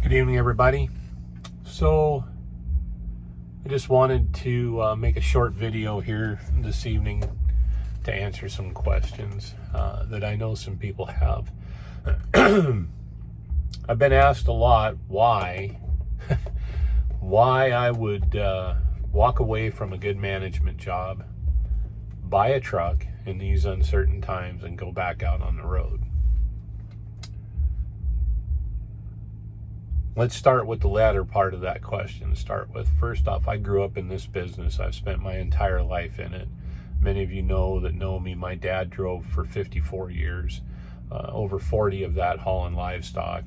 Good evening, everybody. So I just wanted to make a short video here this evening to answer some questions that I know some people have. I've been asked a lot why I would walk away from a good management job, buy a truck in these uncertain times, and go back out on the road. Let's start with the latter part of that question. First off, I grew up in this business. I've spent my entire life in it. Many of you that know me, my dad drove for 54 years, over 40 of that hauling livestock.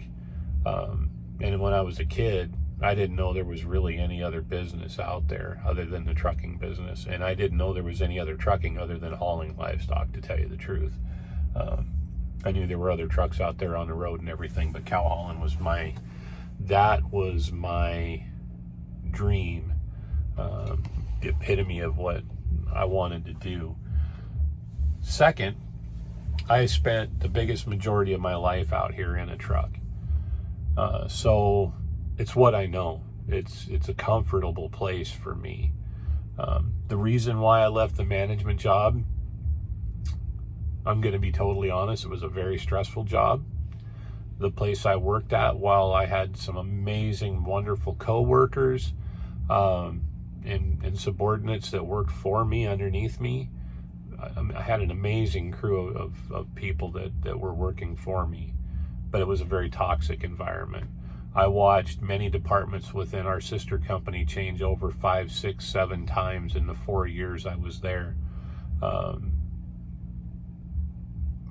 And when I was a kid, I didn't know there was really any other business out there other than the trucking business. And I didn't know there was any other trucking other than hauling livestock, to tell you the truth. I knew there were other trucks out there on the road and everything, but cow hauling was my dream, the epitome of what I wanted to do. Second, I spent the biggest majority of my life out here in a truck. So it's what I know. It's a comfortable place for me. The reason why I left the management job, I'm going to be totally honest, it was a very stressful job. The place I worked at, while I had some amazing, wonderful co-workers and subordinates that worked for me, underneath me, I had an amazing crew of people that were working for me, but it was a very toxic environment. I watched many departments within our sister company change over 5, 6, 7 times in the 4 years I was there,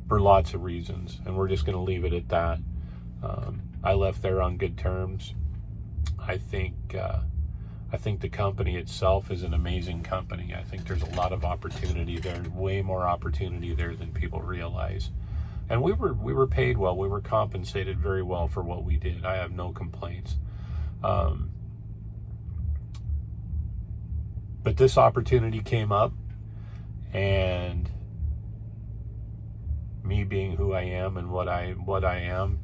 for lots of reasons, and we're just going to leave it at that. I left there on good terms. I think the company itself is an amazing company. I think there's a lot of opportunity there, way more opportunity there than people realize. And we were paid well. We were compensated very well for what we did. I have no complaints. But this opportunity came up, and me being who I am and what I am,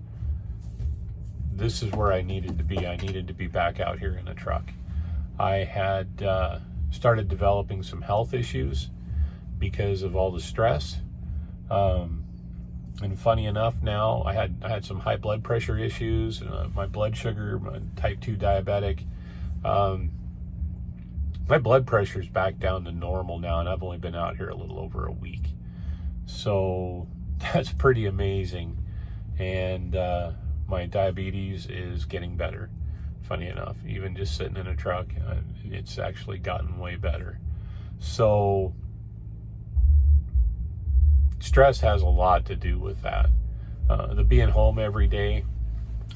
this is where I needed to be. I needed to be back out here in a truck. I had started developing some health issues because of all the stress. And funny enough, now I had some high blood pressure issues, my blood sugar, my type 2 diabetic. My blood pressure's back down to normal now, and I've only been out here a little over a week. So that's pretty amazing. And my diabetes is getting better. Funny enough, even just sitting in a truck, it's actually gotten way better. So stress has a lot to do with that. The being home every day.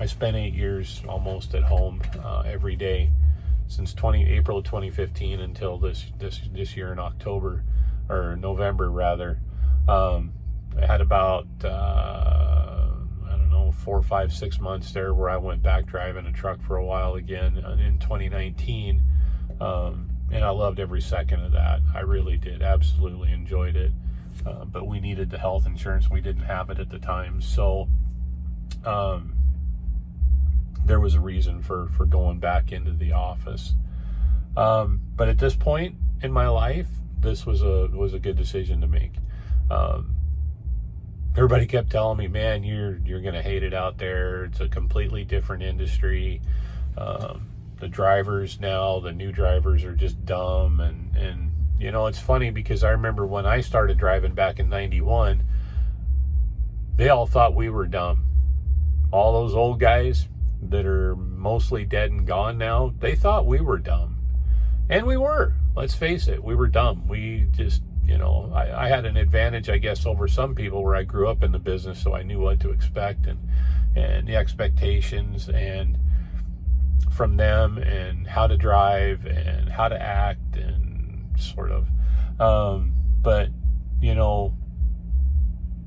I spent 8 years almost at home every day since April of 2015 until this year in October, or November rather. I had about 4, 5, 6 months there where I went back driving a truck for a while again in 2019, and I loved every second of that. I really did, absolutely enjoyed it. But we needed the health insurance. We didn't have it at the time, so there was a reason for going back into the office. But at this point in my life, this was a good decision to make. Everybody kept telling me, man, you're going to hate it out there. It's a completely different industry. The drivers now, the new drivers are just dumb. And you know, it's funny because I remember when I started driving back in 91, they all thought we were dumb. All those old guys that are mostly dead and gone now, they thought we were dumb. And we were. Let's face it, we were dumb. We just, you know, I had an advantage, I guess, over some people where I grew up in the business, so I knew what to expect and the expectations and from them, and how to drive and how to act and sort of. But, you know,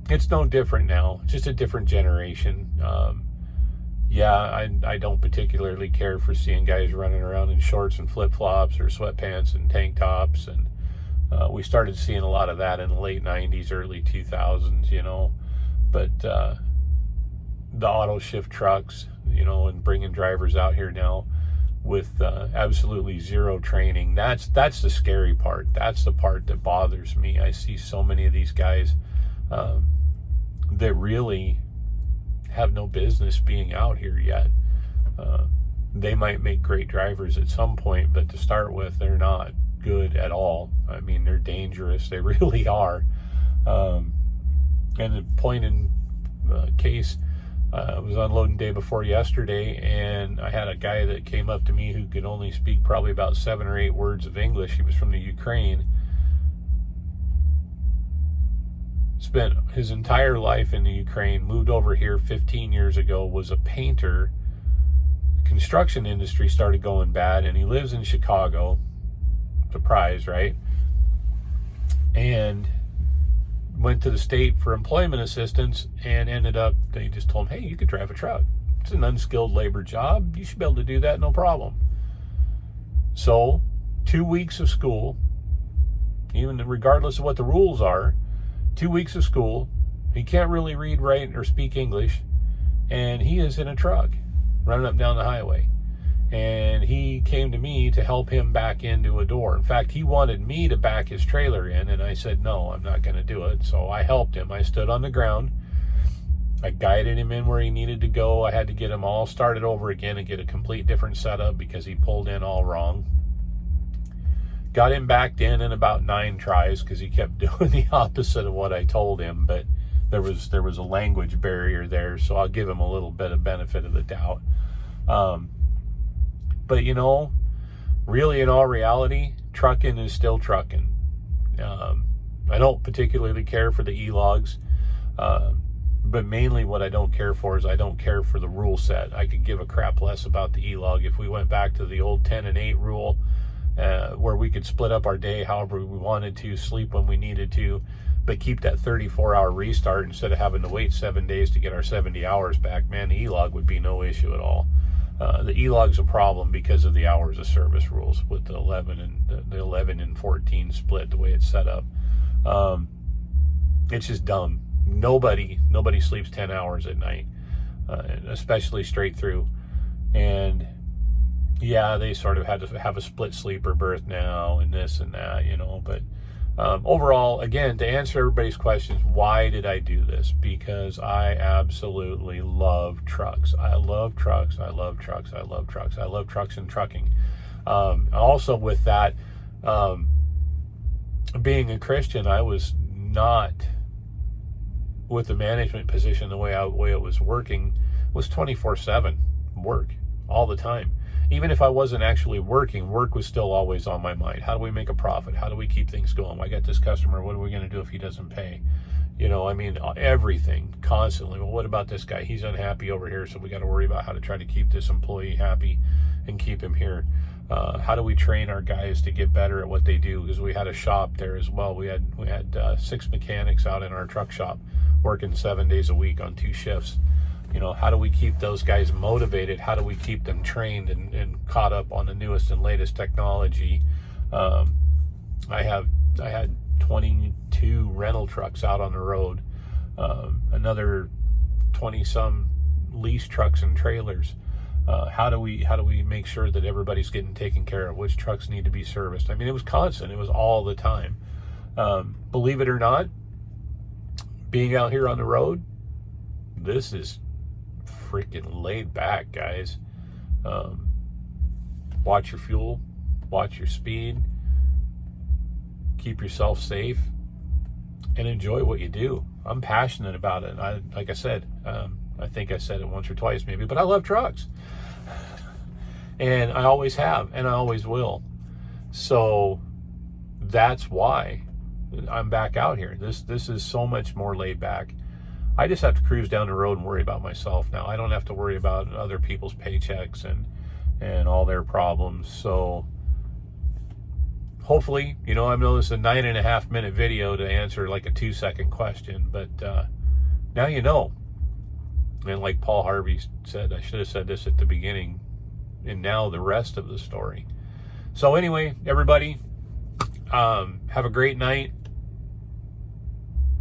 it's no different now. It's just a different generation. Yeah, I don't particularly care for seeing guys running around in shorts and flip-flops or sweatpants and tank tops, and we started seeing a lot of that in the late 90s, early 2000s, you know. But the auto shift trucks, you know, and bringing drivers out here now with absolutely zero training. That's the scary part. That's the part that bothers me. I see so many of these guys that really have no business being out here yet. They might make great drivers at some point, but to start with, they're not good at all. I mean, they're dangerous. They really are. And the point in case, I was unloading day before yesterday, and I had a guy that came up to me who could only speak probably about 7 or 8 words of English. He was from the Ukraine. Spent his entire life in the Ukraine, moved over here 15 years ago, was a painter. The construction industry started going bad, and he lives in Chicago. Surprise, right? And went to the state for employment assistance and ended up, they just told him, hey, you could drive a truck. It's an unskilled labor job. You should be able to do that, no problem. So 2 weeks of school, even regardless of what the rules are, 2 weeks of school, he can't really read, write, or speak English, and he is in a truck running up and down the highway. And he came to me to help him back into a door. In fact, he wanted me to back his trailer in, and I said, no, I'm not going to do it. So I helped him. I stood on the ground. I guided him in where he needed to go. I had to get him all started over again and get a complete different setup because he pulled in all wrong. Got him backed in about 9 tries because he kept doing the opposite of what I told him, but there was a language barrier there, so I'll give him a little bit of benefit of the doubt. But, you know, really in all reality, trucking is still trucking. I don't particularly care for the e-logs, but mainly what I don't care for is I don't care for the rule set. I could give a crap less about the e-log. If we went back to the old 10 and 8 rule, where we could split up our day however we wanted to, sleep when we needed to, but keep that 34-hour restart instead of having to wait 7 days to get our 70 hours back, man, the e-log would be no issue at all. The e-log's a problem because of the hours of service rules with the 11 and 14 split, the way it's set up. It's just dumb. Nobody sleeps 10 hours at night, especially straight through. And yeah, they sort of had to have a split sleeper berth now and this and that, you know, but overall, again, to answer everybody's questions, why did I do this? Because I absolutely love trucks. I love trucks. I love trucks. I love trucks. I love trucks and trucking. Also with that, being a Christian, I was not with the management position the way it was working was 24/7 work all the time. Even if I wasn't actually working, work was still always on my mind. How do we make a profit? How do we keep things going? I got this customer. What are we going to do if he doesn't pay? You know, I mean, everything constantly. Well, what about this guy? He's unhappy over here, so we got to worry about how to try to keep this employee happy and keep him here. How do we train our guys to get better at what they do? Because we had a shop there as well. We had 6 mechanics out in our truck shop working 7 days a week on 2 shifts. You know, how do we keep those guys motivated? How do we keep them trained and caught up on the newest and latest technology? I had 22 rental trucks out on the road, another 20 some lease trucks and trailers. How do we make sure that everybody's getting taken care of? Which trucks need to be serviced? I mean, it was constant. It was all the time. Believe it or not, being out here on the road, this is freaking laid back, guys. Watch your fuel, watch your speed, keep yourself safe, and enjoy what you do. I'm passionate about it. Like I said, I think I said it once or twice maybe, but I love trucks. And I always have, and I always will. So that's why I'm back out here. This is so much more laid back. I just have to cruise down the road and worry about myself now. I don't have to worry about other people's paychecks and all their problems. So hopefully, you know, I know this is a 9.5 minute video to answer like a 2-second question, but now you know. And like Paul Harvey said, I should have said this at the beginning, and now the rest of the story. So anyway, everybody, have a great night.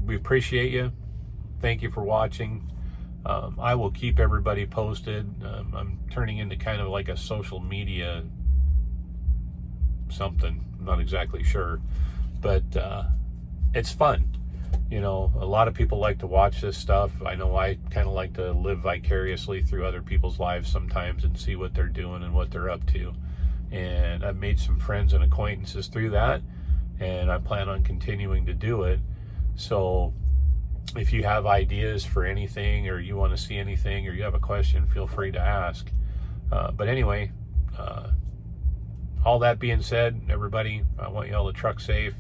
We appreciate you. Thank you for watching. I will keep everybody posted. I'm turning into kind of like a social media something. I'm not exactly sure, but it's fun. You know, a lot of people like to watch this stuff. I know I kind of like to live vicariously through other people's lives sometimes and see what they're doing and what they're up to. And I've made some friends and acquaintances through that, and I plan on continuing to do it. So if you have ideas for anything, or you want to see anything, or you have a question, feel free to ask. But anyway, all that being said, everybody, I want y'all to truck safe,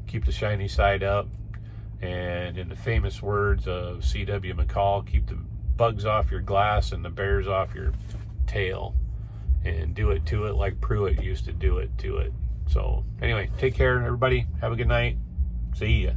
keep the shiny side up, and in the famous words of C.W. McCall, keep the bugs off your glass and the bears off your tail, and do it to it like Pruitt used to do it to it. So anyway, take care, everybody. Have a good night. See ya.